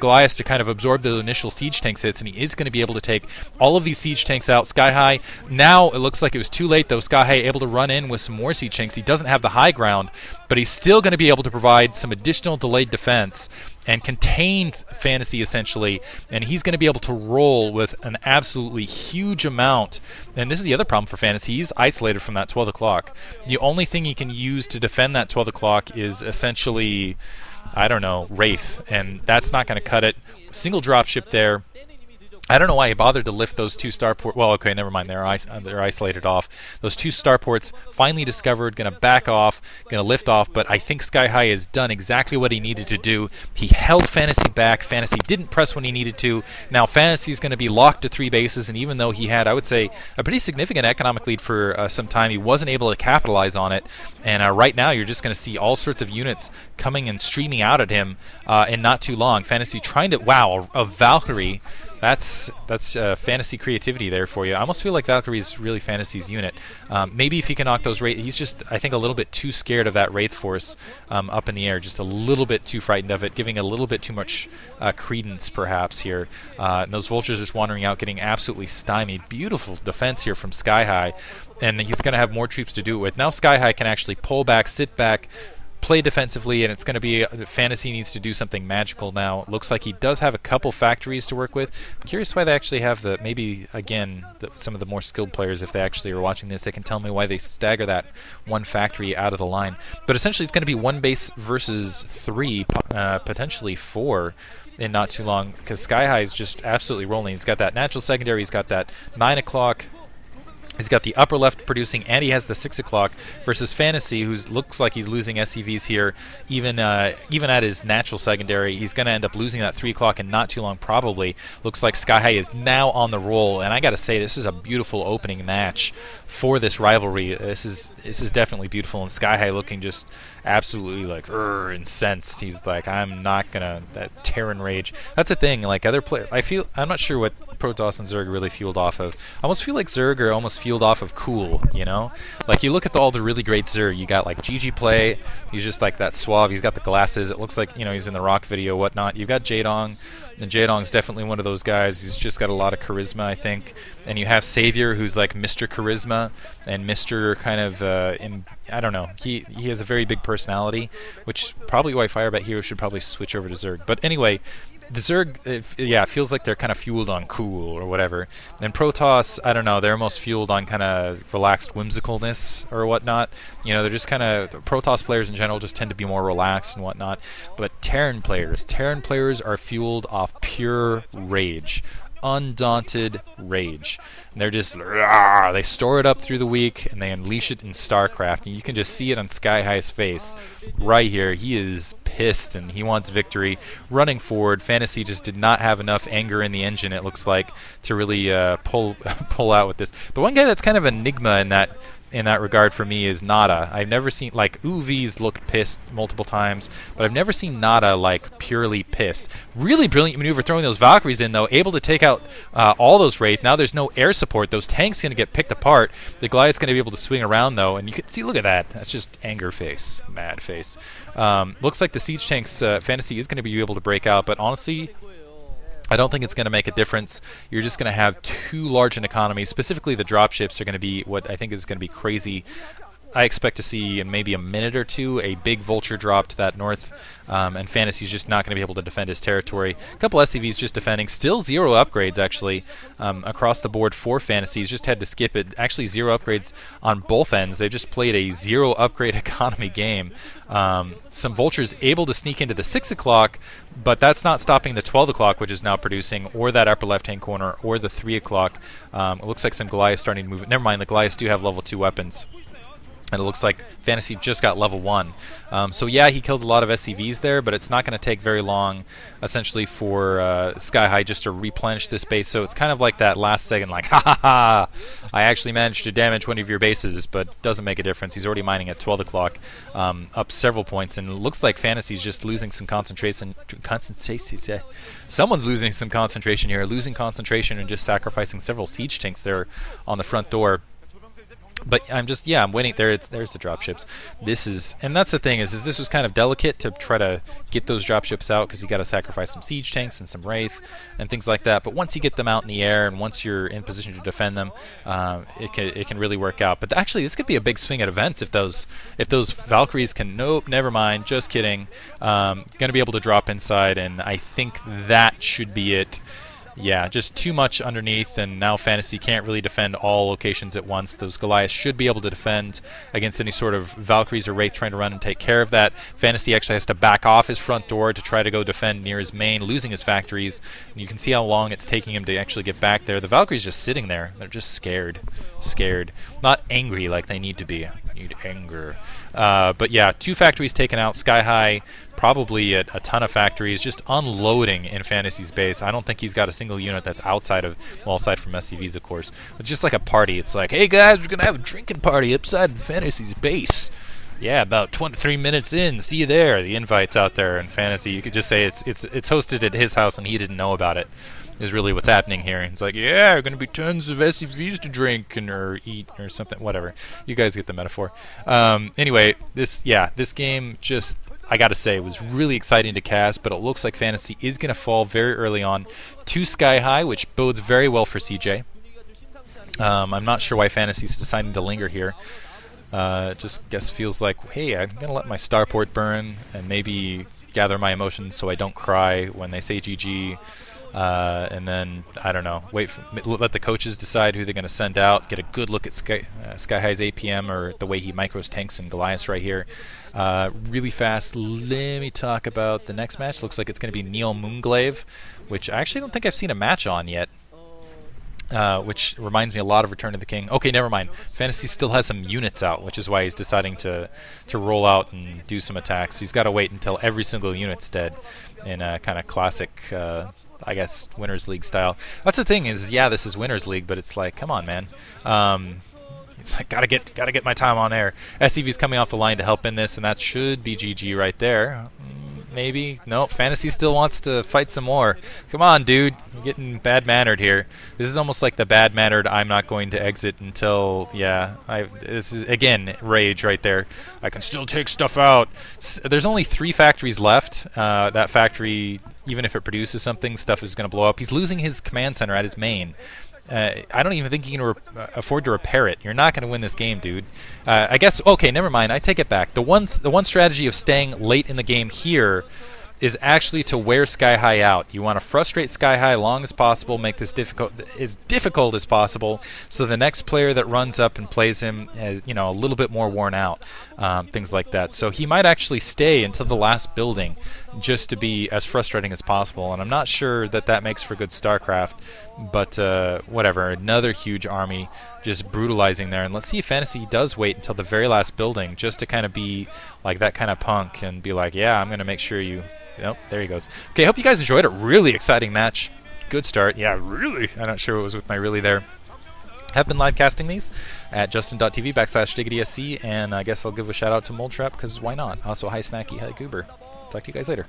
Goliath to kind of absorb the initial siege tanks hits, and he is going to be able to take all of these siege tanks out. Skyhigh, now it looks like it was too late though. Skyhigh able to run in with some more siege tanks. He doesn't have the high ground, but he's still going to be able to provide some additional delayed defense and contains Fantasy essentially, and he's going to be able to roll with an absolutely huge amount. And this is the other problem for Fantasy. He's isolated from that 12 o'clock. The only thing he can use to defend that 12 o'clock is essentially, I don't know, Wraith, and that's not going to cut it. Single dropship there. I don't know why he bothered to lift those 2 starports. Well, okay, never mind. They're isolated off. Those 2 starports finally discovered, going to back off, going to lift off. But I think Skyhigh has done exactly what he needed to do. He held Fantasy back. Fantasy didn't press when he needed to. Now Fantasy's going to be locked to 3 bases, and even though he had, I would say, a pretty significant economic lead for some time, he wasn't able to capitalize on it. And right now, you're just going to see all sorts of units coming and streaming out at him in not too long. Fantasy trying to, wow, a Valkyrie. That's Fantasy creativity there for you. I almost feel like Valkyrie is really Fantasy's unit. Maybe if he can knock those Wraith, he's just, I think, a little bit too scared of that Wraith force up in the air, just a little bit too frightened of it, giving a little bit too much credence perhaps here. And those Vultures just wandering out, getting absolutely stymied. Beautiful defense here from Skyhigh, and he's going to have more troops to do it with. Now Skyhigh can actually pull back, sit back, play defensively, and it's going to be Fantasy needs to do something magical now. It looks like he does have a couple factories to work with. I'm curious why they actually have the, maybe again some of the more skilled players, if they actually are watching this, they can tell me why they stagger that 1 factory out of the line. But essentially it's going to be 1 base versus 3, potentially 4 in not too long, because Skyhigh is just absolutely rolling. He's got that natural secondary, he's got that 9 o'clock, he's got the upper left producing, and he has the 6 o'clock versus Fantasy, who looks like he's losing SCVs here. Even at his natural secondary, he's going to end up losing that 3 o'clock in not too long, probably. Looks like Skyhigh is now on the roll, and I got to say, this is a beautiful opening match for this rivalry. This is definitely beautiful, and Skyhigh looking just absolutely like incensed. He's like, I'm not gonna, that Terran rage. That's the thing. Like other players, I'm not sure what Protoss and Zerg really fueled off of. I almost feel like Zerg are almost fueled off of cool, you know? Like you look at all the really great Zerg, you got like GG Play, he's just like that suave, he's got the glasses, it looks like, you know, he's in the Rock video, whatnot. You've got Jaedong, and Jaedong's definitely one of those guys who's just got a lot of charisma, I think. And you have Savior, who's like Mr. Charisma and Mr. kind of, I don't know, he has a very big personality, which is probably why Firebat Hero should probably switch over to Zerg. But anyway, the Zerg, it feels like they're kind of fueled on cool or whatever. And Protoss, I don't know, they're almost fueled on kind of relaxed whimsicalness or whatnot. You know, they're just kind of, Protoss players in general just tend to be more relaxed and whatnot. But Terran players are fueled off pure rage. Undaunted rage. And they're just, they store it up through the week and they unleash it in StarCraft. And you can just see it on Skyhigh's face right here. He is pissed and he wants victory. Running forward, Fantasy just did not have enough anger in the engine, it looks like, to really pull out with this. The one guy that's kind of an enigma in that regard for me is Nada. I've never seen, like, UV's looked pissed multiple times, but I've never seen Nada, like, purely pissed. Really brilliant maneuver throwing those Valkyries in, though, able to take out all those Wraith. Now there's no air support. Those tanks going to get picked apart. The Goliath's going to be able to swing around, though, and you can see, look at that. That's just anger face, mad face. Looks like the siege tanks, Fantasy is going to be able to break out, but honestly, I don't think it's going to make a difference. You're just going to have too large an economy. Specifically, the dropships are going to be what I think is going to be crazy. I expect to see in maybe a minute or two a big vulture drop to that north, and Fantasy's just not going to be able to defend his territory. A couple SCVs just defending. Still 0 upgrades, actually, across the board for Fantasy. He's just had to skip it. Actually, 0 upgrades on both ends. They've just played a 0 upgrade economy game. Some vultures able to sneak into the 6 o'clock, but that's not stopping the 12 o'clock, which is now producing, or that upper left-hand corner, or the 3 o'clock. It looks like some Goliaths starting to move. Never mind, the Goliaths do have level 2 weapons. And it looks like Fantasy just got level 1. So yeah, he killed a lot of SCVs there, but it's not going to take very long, essentially, for Skyhigh just to replenish this base. So it's kind of like that last second, like, ha ha ha, I actually managed to damage one of your bases, but doesn't make a difference. He's already mining at 12 o'clock, up several points, and it looks like Fantasy's just losing some concentration. Someone's losing some concentration here, losing concentration and just sacrificing several siege tanks there on the front door. But I'm waiting. There's the dropships. And that's the thing is this was kind of delicate to try to get those dropships out because you got to sacrifice some siege tanks and some wraith and things like that. But once you get them out in the air and once you're in position to defend them, it can really work out. But actually, this could be a big swing at events if those Valkyries can. Nope, never mind. Just kidding. Going to be able to drop inside, and I think that should be it. Yeah, just too much underneath, and now Fantasy can't really defend all locations at once. Those Goliaths should be able to defend against any sort of Valkyries or Wraith trying to run and take care of that. Fantasy actually has to back off his front door to try to go defend near his main, losing his factories. And you can see how long it's taking him to actually get back there. The Valkyries just sitting there. They're just scared. Not angry like they need to be. Need anger. But yeah, 2 factories taken out. Skyhigh probably a ton of factories just unloading in Fantasy's base. I don't think he's got a single unit that's outside of, well, aside from SCVs, of course. It's just like a party. It's like, hey guys, we're gonna have a drinking party outside Fantasy's base. Yeah, about 23 minutes in. See you there. The invite's out there in Fantasy. You could just say it's hosted at his house and he didn't know about it. Is really what's happening here. It's like, yeah, going to be tons of SCVs to drink or eat or something, whatever. You guys get the metaphor. Anyway, this game just, I gotta say, was really exciting to cast, but it looks like Fantasy is going to fall very early on to Skyhigh, which bodes very well for CJ. I'm not sure why Fantasy's deciding to linger here. Just feels like, hey, I'm going to let my starport burn and maybe gather my emotions so I don't cry when they say GG. And then, I don't know, let the coaches decide who they're going to send out, get a good look at Skyhigh's APM or the way he micros tanks and Goliaths right here. Really fast, let me talk about the next match. Looks like it's going to be Neo Moonglaive, which I actually don't think I've seen a match on yet. Which reminds me a lot of Return of the King. Okay, never mind. Fantasy still has some units out, which is why he's deciding to roll out and do some attacks. He's got to wait until every single unit's dead in a kind of classic, I guess, Winners League style. That's the thing is, yeah, this is Winners League, but it's like, come on, man. It's like, gotta get my time on air. SCV's coming off the line to help in this, and that should be GG right there. Maybe. No, Fantasy still wants to fight some more. Come on, dude. You're getting bad-mannered here. This is almost like the bad-mannered I'm not going to exit until, yeah. This is, again, rage right there. I can still take stuff out. There's only 3 factories left. That factory, even if it produces something, stuff is going to blow up. He's losing his command center at his main. I don't even think you can afford to repair it. You're not going to win this game, dude. I guess, okay, never mind. I take it back. The one strategy of staying late in the game here is actually to wear Skyhigh out. You want to frustrate Skyhigh long as possible, make this as difficult as possible, so the next player that runs up and plays him is, you know, a little bit more worn out, things like that. So he might actually stay until the last building just to be as frustrating as possible, and I'm not sure that makes for good StarCraft, but whatever. Another huge army just brutalizing there, and let's see if Fantasy does wait until the very last building just to kind of be like that kind of punk and be like, yeah, I'm going to make sure you... Nope, there he goes. Okay, hope you guys enjoyed it. Really exciting match. Good start. Yeah, really. I'm not sure what was with my really there. Have been live casting these at justin.tv/DiggitySC, and I guess I'll give a shout out to Mold Trap because why not? Also, hi Snacky, hi Goober. Talk to you guys later.